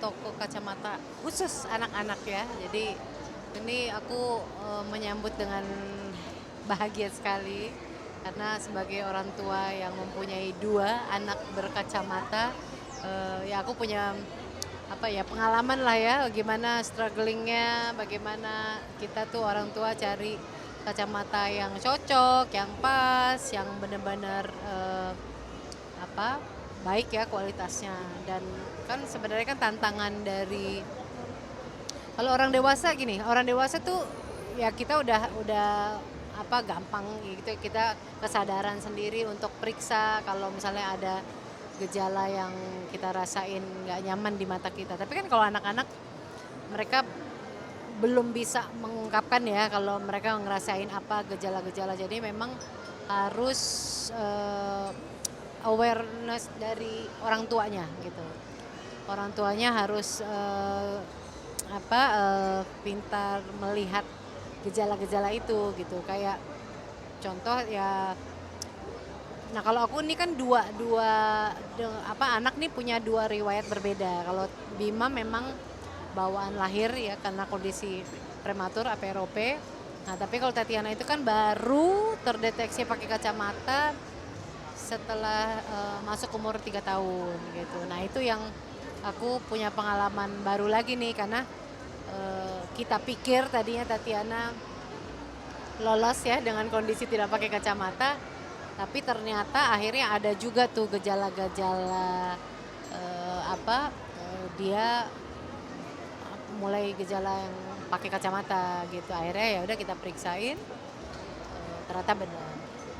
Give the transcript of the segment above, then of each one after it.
toko kacamata khusus anak-anak ya. Jadi ini aku menyambut dengan bahagia sekali karena sebagai orang tua yang mempunyai dua anak berkacamata, ya aku punya apa ya pengalaman lah ya bagaimana strugglingnya, bagaimana kita tuh orang tua cari kacamata yang cocok, yang pas, yang benar-benar apa baik ya kualitasnya. Dan kan sebenarnya kan tantangan dari kalau orang dewasa gini, orang dewasa tuh ya kita udah apa gampang gitu kita kesadaran sendiri untuk periksa kalau misalnya ada gejala yang kita rasain nggak nyaman di mata kita. Tapi kan kalau anak-anak mereka belum bisa mengungkapkan ya kalau mereka ngerasain apa gejala-gejala. Jadi memang harus awareness dari orang tuanya gitu. Orang tuanya harus pintar melihat gejala-gejala itu gitu. Kayak contoh ya, nah kalau aku ini kan anak nih punya dua riwayat berbeda. Kalau Bima memang bawaan lahir ya karena kondisi prematur APROP. Nah tapi kalau Tatiana itu kan baru terdeteksi pakai kacamata setelah masuk umur 3 tahun gitu. Nah itu yang aku punya pengalaman baru lagi nih karena kita pikir tadinya Tatiana lolos ya dengan kondisi tidak pakai kacamata, tapi ternyata akhirnya ada juga tuh gejala-gejala dia mulai gejala yang pakai kacamata gitu. Akhirnya ya udah kita periksain, ternyata benar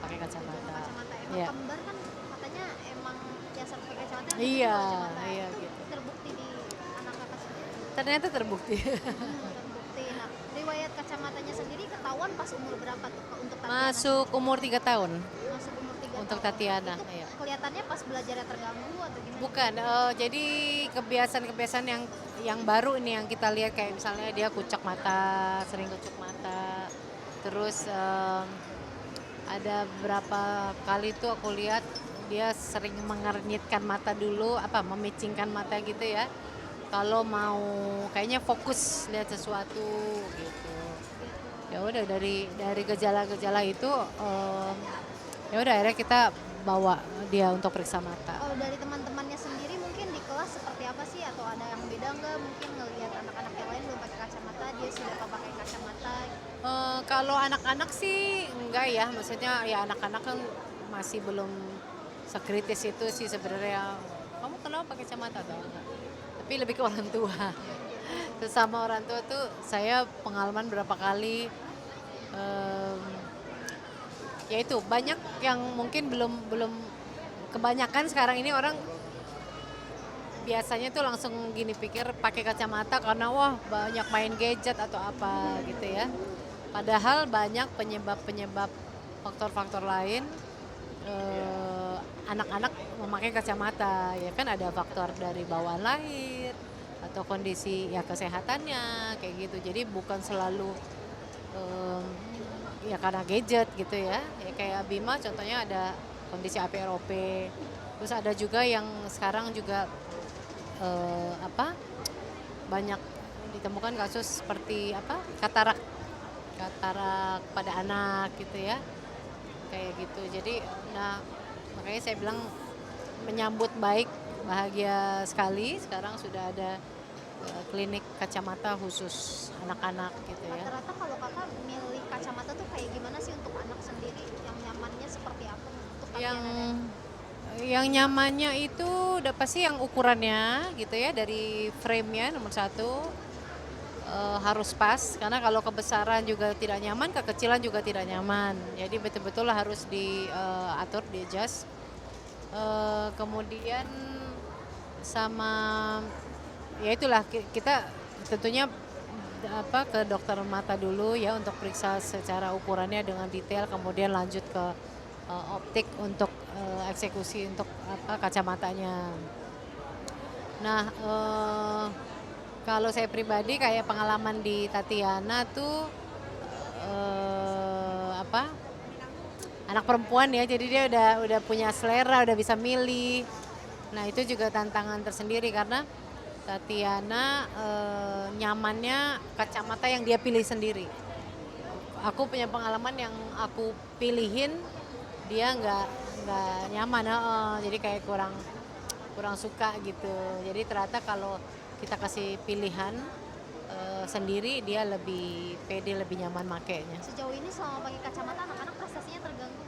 pakai kacamata. Kacamata emang Ya. kembar kan katanya emang biasa pakai kacamata kan Iya, kacamata iya itu gitu. terbukti di anak kakak sendiri. Ternyata terbukti. Terbukti. Nah, riwayat kacamatanya sendiri ketahuan pas umur berapa tuh untuk Tatiana? Masuk umur 3 tahun Masuk umur 3 untuk tahun. Tatiana. Itu Ya. kelihatannya pas belajarnya terganggu atau gimana? Bukan, jadi kebiasaan-kebiasaan yang baru nih yang kita lihat kayak misalnya dia kucek mata, sering kucek mata. Terus ada beberapa kali tuh aku lihat dia sering mengernyitkan mata dulu, memicingkan mata gitu ya. Kalau mau kayaknya fokus lihat sesuatu gitu. Ya udah dari gejala-gejala itu ya udah akhirnya kita bawa dia untuk periksa mata. Kalau dari teman-temannya sendiri mungkin di kelas seperti apa sih atau ada yang beda nggak mungkin ngelihat anak-anak yang lain belum pakai kacamata dia sudah pakai kacamata? Kalau anak-anak sih enggak ya, maksudnya ya anak-anak kan masih belum sekritis itu sih sebenarnya. Kamu kenapa pakai kacamata atau enggak? Tapi lebih ke orang tua. Terus sama orang tua tuh saya pengalaman berapa kali, em, ya itu banyak yang mungkin belum belum kebanyakan sekarang ini orang biasanya tuh langsung gini pikir pakai kacamata karena wah banyak main gadget atau apa gitu ya. Padahal banyak penyebab-penyebab faktor-faktor lain anak-anak memakai kacamata ya kan ada faktor dari bawaan lahir atau kondisi ya kesehatannya kayak gitu. Jadi bukan selalu em, ya karena gadget gitu ya. Ya kayak Bima contohnya ada kondisi APROP. Terus ada juga yang sekarang juga banyak ditemukan kasus seperti katarak katarak pada anak gitu ya kayak gitu. Jadi nah makanya saya bilang menyambut baik bahagia sekali sekarang sudah ada klinik kacamata khusus anak-anak gitu ya. Rata-rata kalau kakak milih kacamata tuh kayak gimana sih untuk anak sendiri yang nyamannya seperti apa untuk yang Tatiana? yang nyamannya itu udah pasti yang ukurannya gitu ya dari frame-nya nomor satu harus pas karena kalau kebesaran juga tidak nyaman, kekecilan juga tidak nyaman. Jadi betul-betul harus diatur, di adjust. Kemudian sama ya itulah kita tentunya ke dokter mata dulu ya untuk periksa secara ukurannya dengan detail, kemudian lanjut ke optik untuk eksekusi untuk kacamatanya. Nah, kalau saya pribadi kayak pengalaman di Tatiana tuh anak perempuan ya, jadi dia udah punya selera, udah bisa milih. Nah itu juga tantangan tersendiri karena Tatiana nyamannya kacamata yang dia pilih sendiri. Aku punya pengalaman yang aku pilihin dia nggak nyaman, jadi kayak kurang kurang suka gitu. Jadi ternyata kalau kita kasih pilihan sendiri dia lebih pede, lebih nyaman makainya. Sejauh ini selama pakai kacamata anak-anak prestasinya terganggu.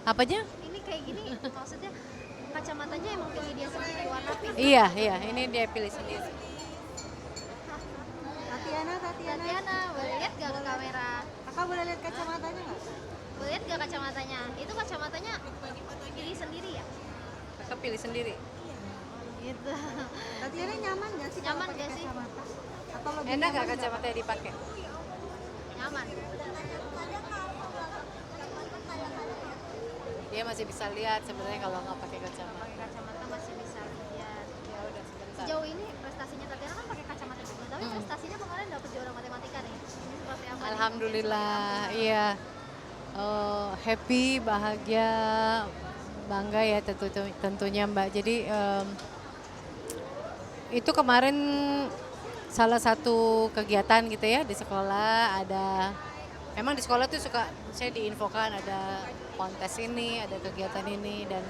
Apanya? Ini kayak gini maksudnya kacamatanya emang pilih dia sendiri warna pink. Iya, iya, ini dia pilih sendiri. Tatiana, Tatiana, boleh lihat gak ke kamera? kakak boleh lihat kacamatanya nggak? Boleh lihat gak kacamatanya? Itu kacamatanya pilih sendiri ya? Kakak pilih sendiri. Gitu. Tatiana nyaman nggak sih kalau Nyaman pakai nggak sih? kacamata? Atau lebih Enak nyaman nggak kacamata yang dipakai? Nyaman. Dia masih bisa lihat sebenarnya kalau nggak pakai kacamata. Pakai kacamata masih bisa lihat. Ya udah sebentar. Sejauh ini prestasinya Tatiana kan pakai kacamata juga, tapi prestasinya kemarin dapat juara matematika nih. Ini seperti apa? nih? Alhamdulillah, iya. Happy, bahagia, bangga ya tentunya Mbak. Jadi itu kemarin salah satu kegiatan gitu ya di sekolah ada. Memang di sekolah tuh suka saya diinfokan ada kontes ini, ada kegiatan ini dan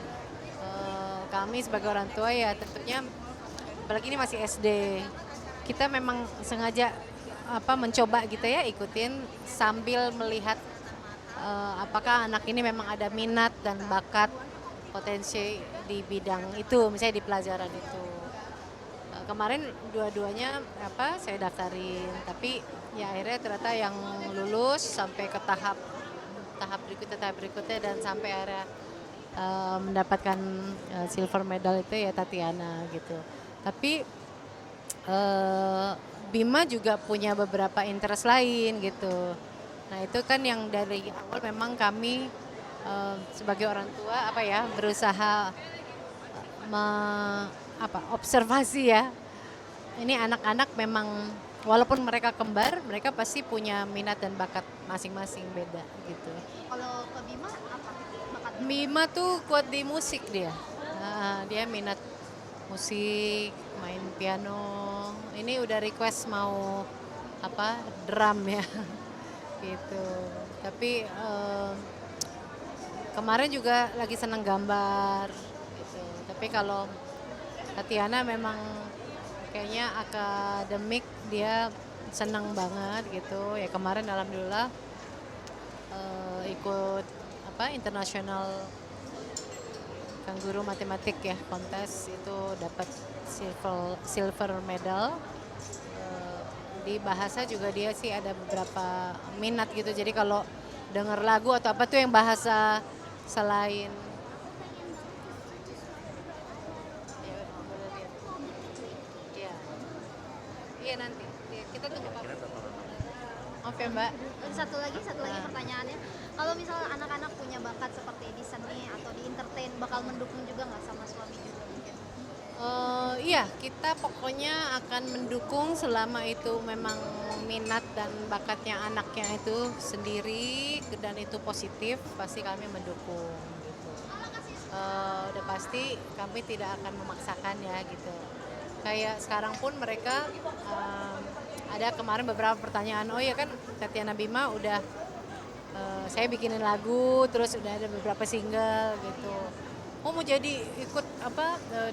kami sebagai orang tua ya tentunya apalagi ini masih SD. Kita memang sengaja mencoba gitu ya ikutin sambil melihat apakah anak ini memang ada minat dan bakat potensi di bidang itu, misalnya di pelajaran itu. Kemarin dua-duanya saya daftarin, tapi ya akhirnya ternyata yang lulus sampai ke tahap berikutnya dan sampai akhirnya mendapatkan silver medal itu ya Tatiana gitu. Tapi Bima juga punya beberapa interest lain gitu. Nah itu kan yang dari awal memang kami sebagai orang tua berusaha observasi ya. Ini anak-anak memang walaupun mereka kembar, mereka pasti punya minat dan bakat masing-masing beda gitu. Kalau ke Bima apa bakat? Bima tuh kuat di musik dia. Dia minat musik, main piano. Ini udah request mau drum ya gitu. Tapi kemarin juga lagi seneng gambar gitu. Tapi kalau Tatiana memang kayaknya akademik dia seneng banget gitu. Ya kemarin alhamdulillah ikut internasional Kangguru matematik ya kontes itu dapat silver medal. Di bahasa juga dia sih ada beberapa minat gitu. Jadi kalau denger lagu atau apa tuh yang bahasa selain ya, boleh lihat. Iya. Iya nanti. Kita tunggu Pak. Maaf ya Mbak. Satu lagi pertanyaannya. Kalau misalnya anak-anak punya bakat seperti di seni atau di entertain, bakal mendukung juga nggak sama suami juga mungkin? Iya, kita pokoknya akan mendukung selama itu memang minat dan bakatnya anaknya itu sendiri dan itu positif, pasti kami mendukung gitu. Udah pasti kami tidak akan memaksakan ya gitu. Kayak sekarang pun mereka ada kemarin beberapa pertanyaan, oh ya kan Tatiana Bima udah saya bikinin lagu, terus udah ada beberapa single gitu. Oh mau jadi ikut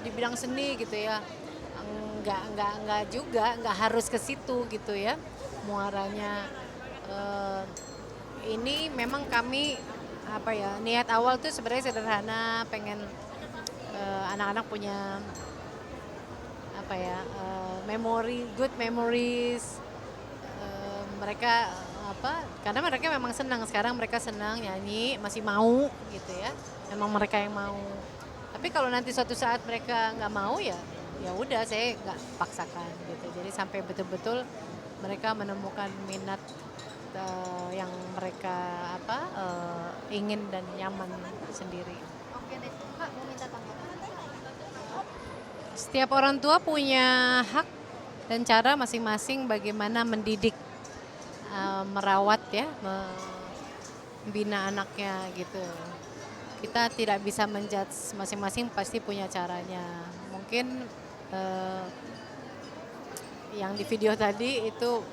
di bidang seni gitu ya? Enggak juga, enggak harus ke situ gitu ya muaranya. Ini memang kami niat awal tuh sebenarnya sederhana, pengen anak-anak punya good memories. Mereka karena mereka memang senang sekarang, mereka senang nyanyi, masih mau gitu ya, memang mereka yang mau. Tapi kalau nanti suatu saat mereka nggak mau ya udah saya nggak paksakan gitu. Jadi sampai betul-betul mereka menemukan minat yang mereka ingin dan nyaman sendiri. Oke deh, Kak mau minta tanggapan. Setiap orang tua punya hak dan cara masing-masing bagaimana mendidik, merawat ya, membina anaknya gitu. Kita tidak bisa menjudge, masing-masing pasti punya caranya. Mungkin yang di video tadi itu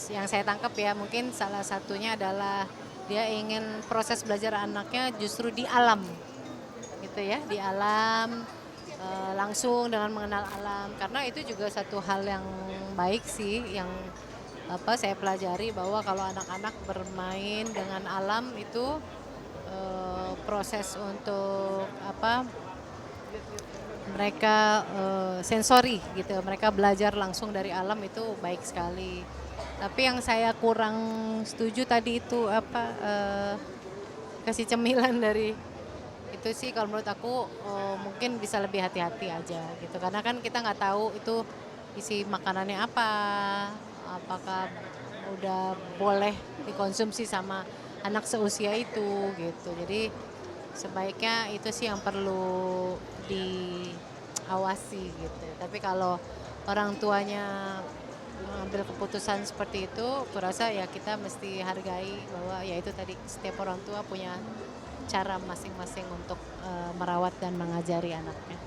yang saya tangkap ya, mungkin salah satunya adalah dia ingin proses belajar anaknya justru di alam gitu ya, di alam, langsung dengan mengenal alam, karena itu juga satu hal yang baik sih yang saya pelajari, bahwa kalau anak-anak bermain dengan alam itu proses untuk mereka sensori gitu, mereka belajar langsung dari alam itu baik sekali. Tapi yang saya kurang setuju tadi itu kasih cemilan dari itu sih, kalau menurut aku mungkin bisa lebih hati-hati aja gitu, karena kan kita nggak tahu itu isi makanannya apa, apakah udah boleh dikonsumsi sama anak seusia itu gitu. Jadi sebaiknya itu sih yang perlu diawasi gitu. Tapi kalau orang tuanya mengambil keputusan seperti itu, kurasa ya kita mesti hargai bahwa ya itu tadi, setiap orang tua punya cara masing-masing untuk merawat dan mengajari anaknya.